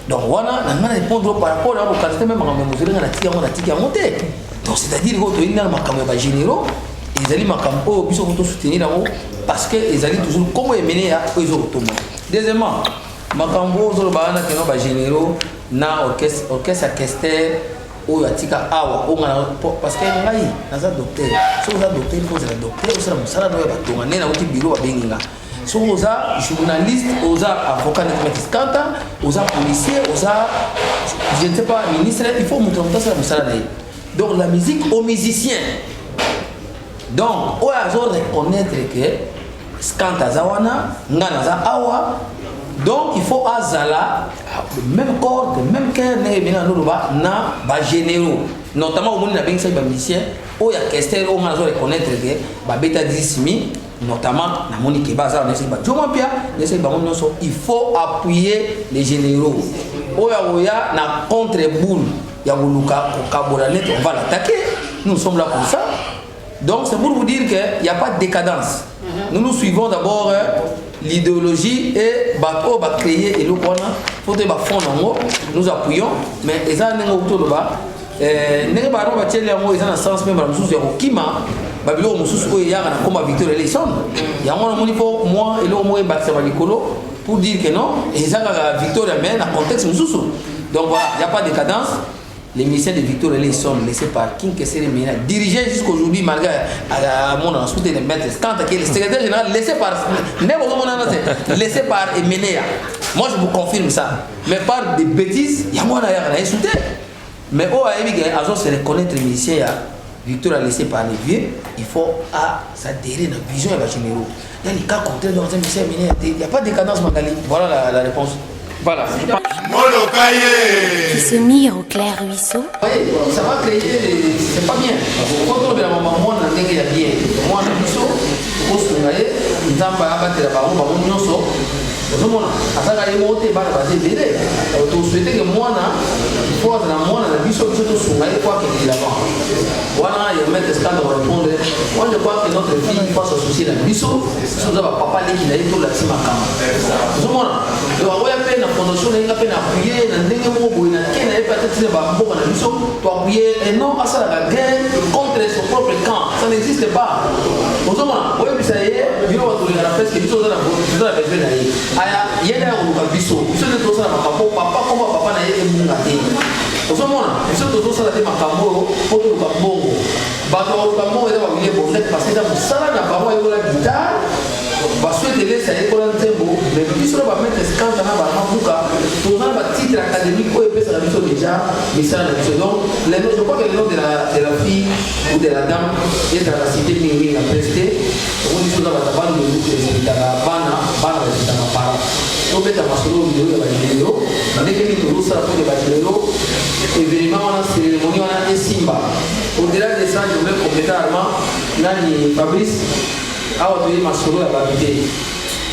donc voilà na répondre par rapport à la qualité même en mesure na tika monter donc c'est-à-dire que tu as un makambo ba généraux ils allaient makambo biso ko soutenir parce que ils allaient toujours comment mener à ils ont tout deuxièmement makambo zo ba na keno ba généraux na orchestre à Kester ou atika awa onga parce que ngai naza docteur so za docteur ko za docteur o sala musala no ba tonga nena uti bureau ba benginga so oza journaliste oza avocat de Skanta oza policier oza je ne sais pas ministre il faut montrer ça musala na donc la musique aux musiciens. Donc, on a reconnaître que Skanta Zawana, Ngana Awa, donc il faut Azala, le même corps, le même cœur, na ba généraux. Notamment au monde de la musicien, on a Kester, on a reconnaître que Beta Dismi, notamment na Monique Baza, il faut appuyer les généraux. Oya na contre-boule. On va l'attaquer. Nous sommes là pour ça. Donc c'est pour vous dire qu'il n'y a pas de décadence. Nous suivons d'abord l'idéologie et bateau va créer et le point faut te fond nous appuyons mais ils ont autour de bas n'est pas on va tirer les mots ils ont un sens même dans sous zéro kima babilo mususu ko ya na comme Victor Eleison ya mon faut moi et le mot battre ba likolo pour dire que non ils ont Victor mais dans contexte mususu donc voilà il n'y a pas de décadence. Les musiciens de Victor Eleison laissés par King Kessere Mena dirigés jusqu'aujourd'hui malgré mon soutien de maître Skanta qui est le secrétaire général laissé par laissé par Emenea. Moi je vous confirme ça. Mais par des bêtises, il y a moi à soutien. Mais au AMI, se reconnaître les musiciens Victor a laissé par les vieux, il faut s'adhérer dans la vision et la généraux. Il y a les cas contraires dans un musicien Emenea, il n'y a pas de décadence Magali. Voilà la réponse. Voilà. Qui se mirent au clair ruisseau. Ça va créer, c'est pas bien. Quand on a la maman, on a bien. Moi, on a biso, on se met, on a battu la baron, on a so. On a gagné monter par la base de l'élève. On souhaitait que moi, il faut que moi, on a biso, tout se met, quoi qu'il y ait là-bas. Voilà, il y a un maître scandale à répondre. Moi, je crois que notre fille, il faut s'associer à la biso. Si vous avez papa, qui n'a tout la cima cam. Il y a peine à fondation, il y a peine à appuyer, il y a un dégueu, il y a peut-être que la biso, pour appuyer, et non, à ça, la guerre contre son propre camp. Ça n'existe pas. Vous voyez, ça y est, il y a la presse qui est dans la besoin d'aller. Il y a un biso, il y a un biso, papa, comment papa n'a pas été mounaté. Vous voyez, il y a un biso, ça n'a pas été macambo, pour le cabongo. Bato Kambo est dans le bonnet parce que dans le salon, il y a la guitare. Parce que les ça est pour un tempo, mais puis on va mettre scandale dans la bouca. Tout ça va titre académique ou peut ça la déjà, mais ça la donc je crois que le nom de la fille ou de la dame est dans la cité Mimi la presté. On dit ça va taper le look de la bana de la para. On peut avoir solo vidéo de la vidéo, dès que nous ça pour la vidéo, événement on a cérémonie on a un simba. Au-delà de ça, je voulais compléter avant Nani Fabrice. Alors, tu es ma solo à la vidéo.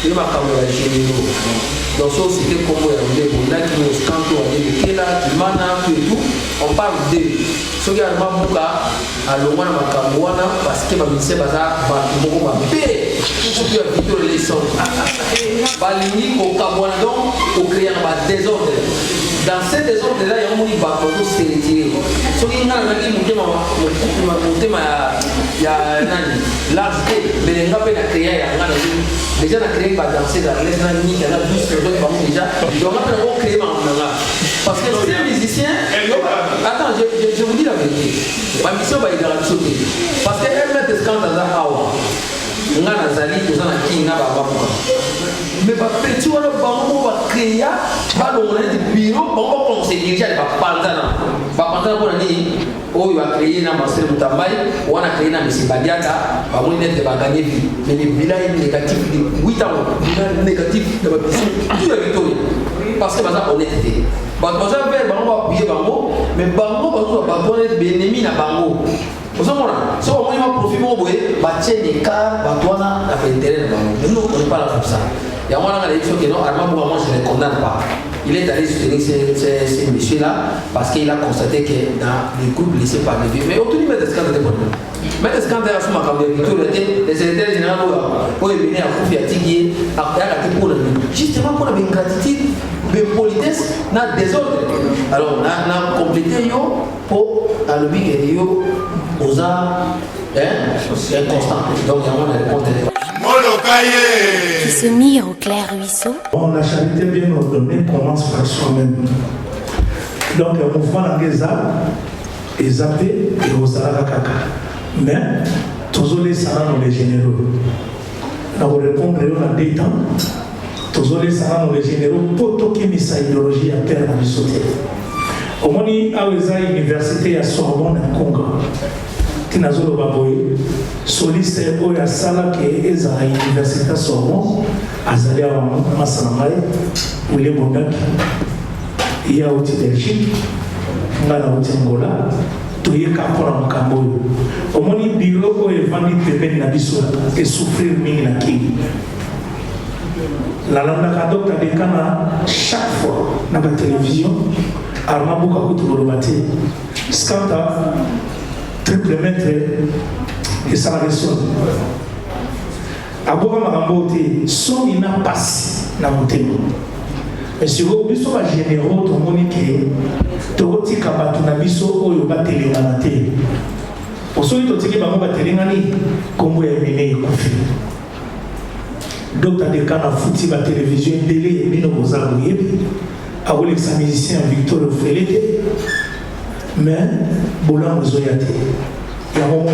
Tu es ma caméra généraux. Donc, ça, c'était comme on dit, on a dit, quand on dit, qui est là, qui mana, tout et tout, on parle de ce qui a un bouca, à l'omana, ma caméra, parce que ma mission, ça, va beaucoup ma paix. Ce qui a vidéo les sons. Balini, au caméra, donc, au créer un désordre. Dans ce désordre-là, il y a un monde qui va se retirer. Ce qui est là, il y a l'arche, mais les gens peuvent créer, les gens ont créé par danser dans les gens qui ont 12 secondes déjà, ils doivent créer parce que ces musiciens, attends, je vous dis la vérité, ma mission va y sauter. Parce qu'elle met des scandales à Awa. On a Zali, on a qui n'a pas mais petit on va créer des bureaux on va conseiller déjà pas pendant pour dire oh il va créer un master Mutambai on a créé un monsieur Badiaka va monter de gagner vie mais les villas négatifs de 8 ans négatif de la personne tout la victoire parce que ça honnêteté on va appuyer bango mais bango va donner des ennemis na bango. Vous savez, si on va profiter, on va tirer des cas, on va faire intérêt. Nous, on n'est pas là comme ça. Il y a un élection que non, Armand Bourama, je ne le condamne pas. Il est allé soutenir ces messieurs-là parce qu'il a constaté que dans les groupes laissés par les vieux. Mais autour mettre des scandales de bonheur. Mettre des scandales à ce moment les secrétaires généraux, pour venir à Koufi à Tigui, à pour justement pour la gratitude, de politesse, dans le désordre. Alors, on a complété pour le big et aux arts inconstant. Donc, il y a un réponse. Qui se mirent au clair ruisseau. Bon, la charité bien ordonnée commence par soi-même. Donc, le mouvement d'Angeza est zappé et aux Kaka. Mais, tous les salons les généraux. Nous répondons à des temps. Tous les salons les généraux pour toquer sa idéologie à terre à sauter. Au moins, il y a une université à Sorbonne à Congo. Tinazolo Baboy, soliste Oya Sala qui est à l'université à Sorbonne, à Zalia Massanamai, William Bondaki, il y a aussi Belgique, il y a aussi Angola, tout y est capable de Camboy. Au moins, il y a un vendu de Nabiso et souffrir de la King. La lande a des canards chaque fois dans la télévision. Arma Bouka Koutoulobate, Skanta, triple maître et ça la sonne. Aboka Marambote, son ina passe na motema. Mais si vous biso ba généraux to monique, to roti kabatu na biso oyo batelema na te. Osoyi to tiki bango batelema ni kombo ya mene ekufi. Docteur de Kana fouti la télévision délai et bino bozalo yebi. Avec sa musicien Victor Félete, mais Bolan Zoyate. Il y a un moment où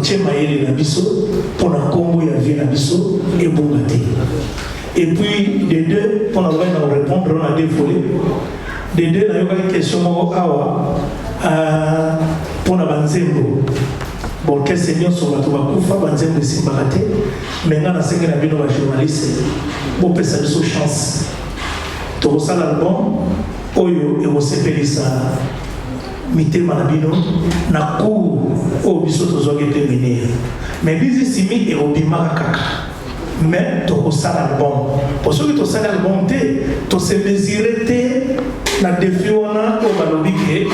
tu as Nabiso, pour la combo, il y avait Nabiso et Bongate. Et puis, les deux, pour nous répondre, on a dévolé. Les deux, il y a une question pour la Banzembo. Bon, quel seigneur sur la Toubakufa, Banzembo de Simbagate, maintenant, on a 5 journalistes, pour faire sa chance. tokosala album oyo ekosepelisa mitema na bino na cour oyo biso tozwaki te menir mais bizisimi ekobimaka kaka mais tokosala album po soki tosali album te tose mesure te na defi wana oyo balobi ke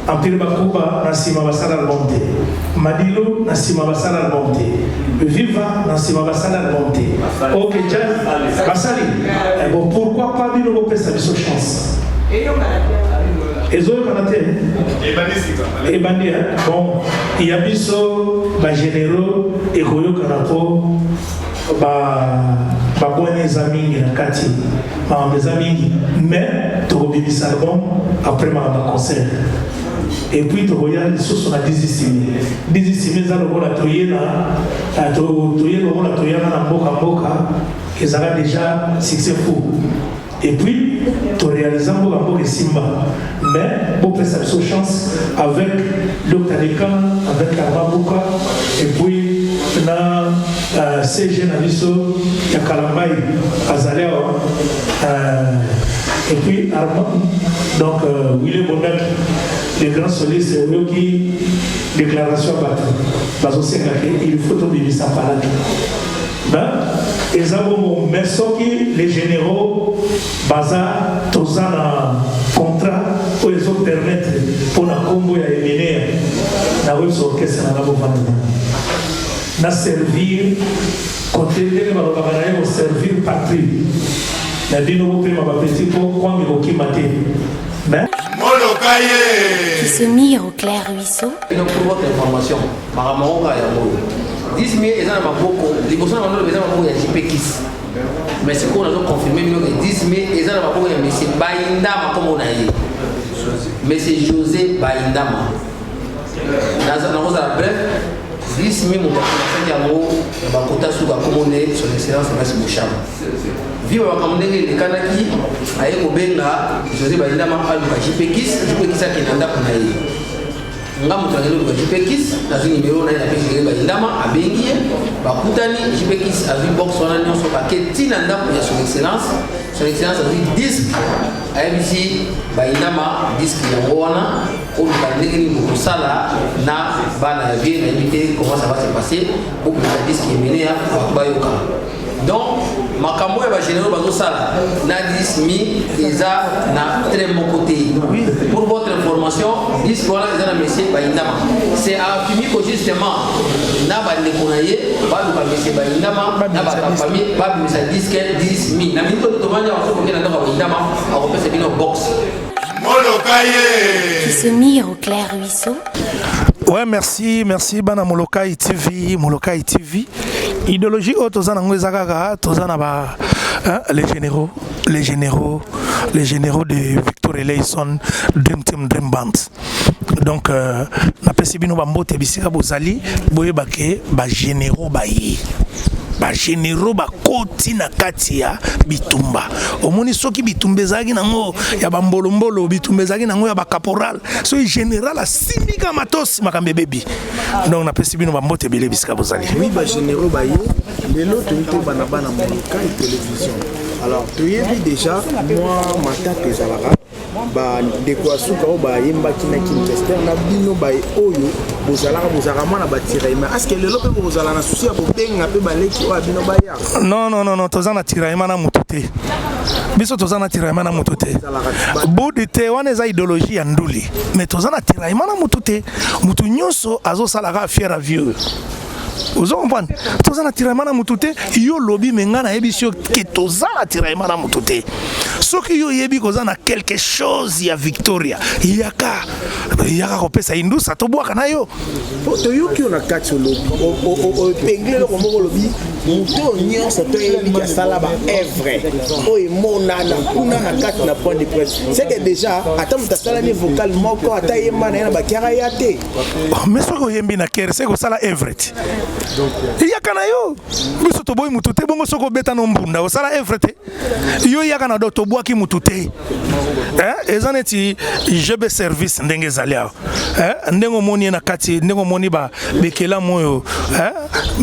Empire Bakuba na nsima basala album te Madilo na nsima basala album te Viva na nsima basala album te ok jazz basali bon pourquoi pas bino bopesa biso chance ezoyokana te ebandi bon ya biso bagénéraux ekoyokana po babwani eza mingi na kati makambo eza mingi mais tokobimisa album après makambo concert et puis tokoya lisusu na dizisimi eza lokola toyena lokola toyana na mboka ezala déjà succès fou et puis tu réalises mboka esimba mais bopesa biso chance avec Dr Lekan avec Armabuka et puis na CG na biso ya Kalambai azali awa et puis Armand donc Willy Bondak le grand soliste oyoki déclaration bazosengaka il faut tobimisa palaki eza bongo mais soki les généraux baza toza na contrat oyo ezopermettre mpona nkombo ya eminea na weso orchestre na nabovanda na servir kote ndenge balobaka na ye koservir patrie na bino bopema bapeti mpo kwanga ekokima te qui se mirent au clair ruisseau. Donc pour votre information, Maramonga et 10 000 et ça n'a pas beaucoup. Les personnes ont besoin de JPKIS. Mais c'est qu'on a confirmé que 10 000 et ça n'a pas beaucoup. Mais c'est Baindama comme on a dit. Mais c'est José Baindama. Dans la bref, 10 000 mon bakota suka commandé son excellence Merci Boucham. Viva bakamundenge les kanaki aye kobenga José Baindama aluka JPKIS akinanda kuna ye. Nga mutangelo luka JPKIS na numéro na pesi Baindama abengi bakutani JPKIS a vu box wana nyonso baketi na ndako ya son excellence a vu disque ayebisi Baindama disque yango wana oluka ndenge nini bokosala na bana ya vie nayebi te comment ça va se passer bokosala disque emene ya bayoka donc makambo ya bagénéraux bazosala na 10 000 eza na très bon côté pour votre information disque wana eza na monsieur Baindama c'est affirmé que justement na bandeko na ye baluka monsieur Baindama na bakafamille babimisa disque 10 000 na minito tomanya wasokokena ndako ya Baindama akopesa bino box qui se mirent au clair ruisseau. Ouais, merci Bana Molokai TV. Idéologie autozana ngwezaka tozana ba les généraux de Victor Eleison Dream Team Dream Band. Donc na pesi bino bambote bisika bozali boyebake ba généraux bayi. Bagénéraux bakoti na kati ya bitumba omoni soki bitumba ezalaki nango ya bambolombolo bitumba ezalaki nango ya bakaporal so général asimbika matosi makambe bebi donc napesi bino bambote ebele bisika bozali oui bagénéraux baye lelo toyite bana Molokai télévision alors toyebi déjà moi matata ezalaka bandeko asuka oyo bayembaki na Kinchester na bino baye oyo bozalaka mwana batiraima aske lelo mpe bozala na susi ya kobenga mpe baleki oyo bino baya non toza na tiraima na mutu te biso toza na tiraima na mutu te budi te wana eza idéologie ya nduli mais toza na tiraima na mutu te mutu nyonso azosalaka fier à vieux. Vous comprenez? Toza na tiraima na mutu te yo lobi menga na yebi sio ke toza na tiraima na mutu te soki yo yebi koza na quelque chose ya Victoria yaka kopesa indusa tobwaka na yo toyoki na kati lobi pengle lo komoko lobi muto nyonso to yebi ka sala ba evre o emona na kuna na kati na point de presse c'est que déjà ata muta sala ni vocal moko ata yema na ba kara yate mais soki oyembi na kere c'est ko sala evre yaka na yo biso toboyi mutu te bongo soko beta no mbunda osala evre te yo yaka na do tobwaki mutu te eza neti GB service ndenge ezali awa ndenge omoni na kati ndenge omoni bekela moyo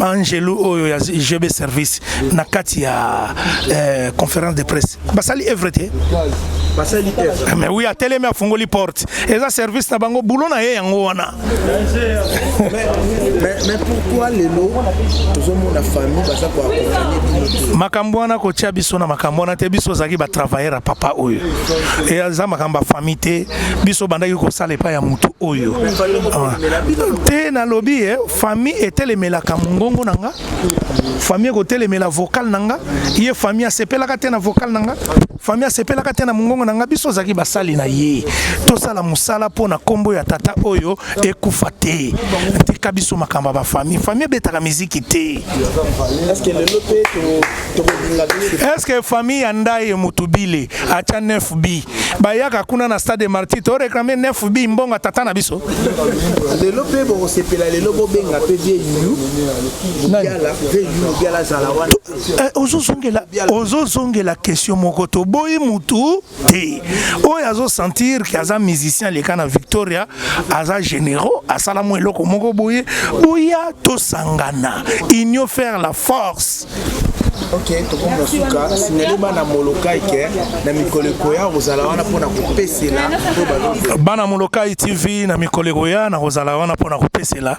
Angelo oyo ya GB service na kati ya conférence de presse basali evre te mais oui atelemi afungoli porte eza service na bango bulo na ye yango wana mais pourquoi lelo tozomona famille baza ko accompagner makambo wana kotia biso na makambo wana te biso zaki ba travailler à papa oyo et aza makamba famille te biso bandaki ko sala pa ya mutu oyo te na lobby famille etelemelaka mongongo nanga famille ko telemela vocal nanga ye famille asepelaka te na vocal nanga famille asepelaka te na mongongo nanga biso zaki basali na ye tosala musala pona kombo ya tata oyo ekufa te tika biso makamba ba famille betaka miziki te est-ce que famille andai mutubile acha 9B bayaka kuna na stade Martyr to réclamer 9B mbonga tata na biso lelo pe bo sepela lelo bo benga pe vieillu biala zala wana ozozongela question moko to boyi mutu te oyo azo sentir que aza musicien le kana Victoria aza généraux asala mo eloko moko boye boya to sangana union faire la force. Ok, tokomona suka sinele bana Molokai ke na mikoleko ya kozala wana pona kopesela bana Molokai TV na mikoleko ya na kozala wana pona kopesela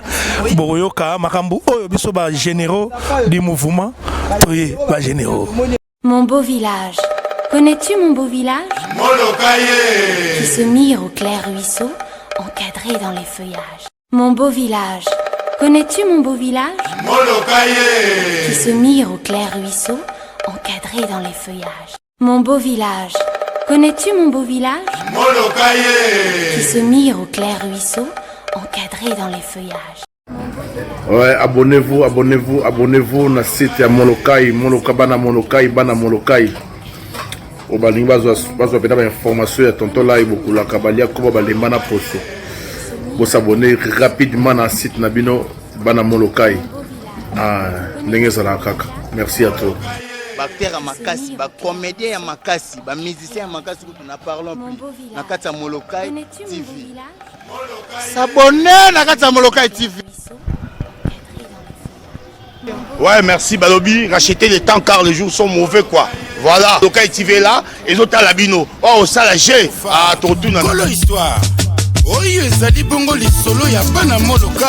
boyoka makambu oyo biso ba généraux du mouvement toye ba généraux. Mon beau village. Connais-tu mon beau village? Molokai qui se mire au clair ruisseau encadré dans les feuillages. Mon beau village. Connais-tu mon beau village? Molokai qui se mire au clair ruisseau encadré dans les feuillages. Mon beau village. Connais-tu mon beau village? Molokai qui se mire au clair ruisseau encadré dans les feuillages. Ouais, abonnez-vous na site ya Molokai, bana Molokai. Obalingi bazwa pena ba information ya tonton là ibokula kabalia ko balemba na poso. Vous s'abonner rapidement na site na bino bana Molokai. Ndenge zala kaka. Merci à toi. Acteur à makasi, comédien à makasi, musicien à makasi que nous parlons plus. Na kata Molokai TV. S'abonner na kata Molokai TV. Ouais, merci Balobi. Rachetez les temps car les jours sont mauvais quoi. Voilà. Molokai TV là, et autres à la bino. Oh, ça la j'ai. Ah, ton tour. Histoire. Oh, ezali bongo lisolo ya bana Molokai.